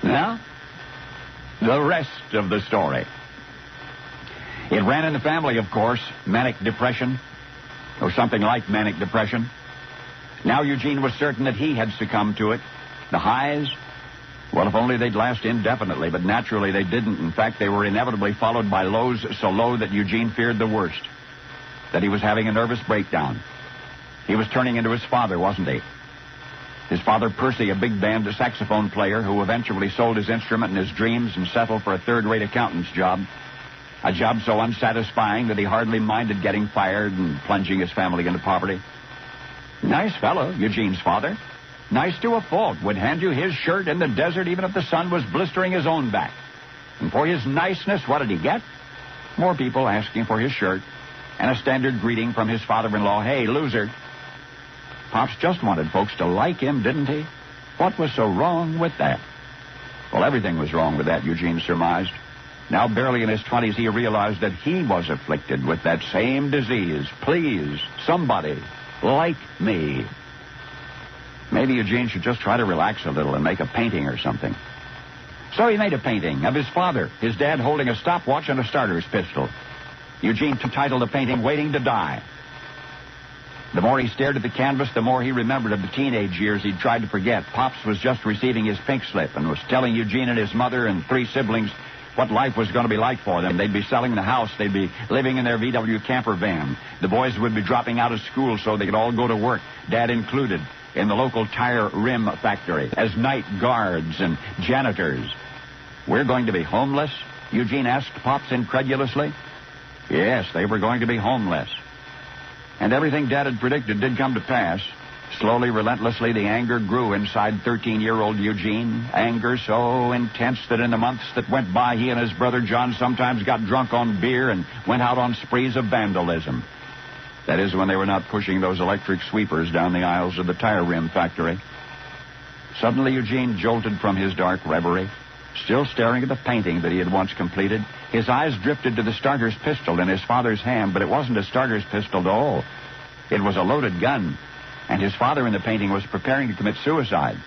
Now, the rest of the story. It ran in the family, of course, manic depression, or something like manic depression. Now Eugene was certain that he had succumbed to it. The highs, well, if only they'd last indefinitely, but naturally they didn't. In fact, they were inevitably followed by lows so low that Eugene feared the worst, that he was having a nervous breakdown. He was turning into his father, wasn't he? His father, Percy, a big band saxophone player who eventually sold his instrument and his dreams and settled for a third-rate accountant's job. A job so unsatisfying that he hardly minded getting fired and plunging his family into poverty. Nice fellow, Eugene's father. Nice to a fault. Would hand you his shirt in the desert even if the sun was blistering his own back. And for his niceness, what did he get? More people asking for his shirt and a standard greeting from his father-in-law, "Hey, loser." Pops just wanted folks to like him, didn't he? What was so wrong with that? Well, everything was wrong with that, Eugene surmised. Now, barely in his 20s, he realized that he was afflicted with that same disease. Please, somebody, like me. Maybe Eugene should just try to relax a little and make a painting or something. So he made a painting of his father, his dad holding a stopwatch and a starter's pistol. Eugene titled the painting, "Waiting to Die." The more he stared at the canvas, the more he remembered of the teenage years he'd tried to forget. Pops was just receiving his pink slip and was telling Eugene and his mother and 3 siblings what life was going to be like for them. They'd be selling the house. They'd be living in their VW camper van. The boys would be dropping out of school so they could all go to work, Dad included, in the local tire rim factory as night guards and janitors. "We're going to be homeless?" Eugene asked Pops incredulously. Yes, they were going to be homeless. And everything Dad had predicted did come to pass. Slowly, relentlessly, the anger grew inside 13-year-old Eugene. Anger so intense that in the months that went by, he and his brother John sometimes got drunk on beer and went out on sprees of vandalism. That is, when they were not pushing those electric sweepers down the aisles of the tire rim factory. Suddenly, Eugene jolted from his dark reverie, still staring at the painting that he had once completed. His eyes drifted to the starter's pistol in his father's hand, but it wasn't a starter's pistol at all. It was a loaded gun, and his father in the painting was preparing to commit suicide.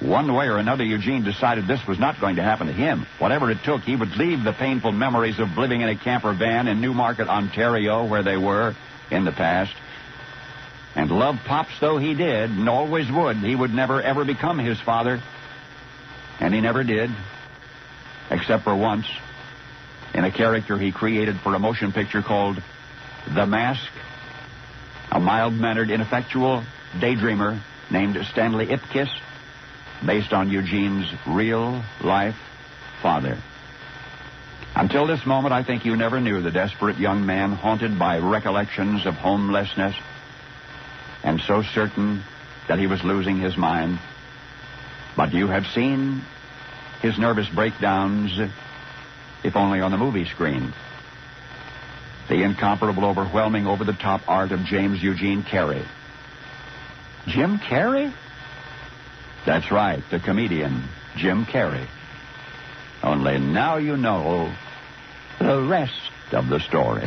One way or another, Eugene decided this was not going to happen to him. Whatever it took, he would leave the painful memories of living in a camper van in Newmarket, Ontario, where they were in the past. And love Pops though he did, and always would, he would never, ever become his father. And he never did, except for once, in a character he created for a motion picture called The Mask. A mild-mannered, ineffectual daydreamer named Stanley Ipkiss, based on Eugene's real-life father. Until this moment, I think you never knew the desperate young man haunted by recollections of homelessness and so certain that he was losing his mind. But you have seen his nervous breakdowns, if only on the movie screen. The incomparable, overwhelming, over-the-top art of James Eugene Carey. Jim Carrey? That's right, the comedian, Jim Carrey. Only now you know the rest of the story.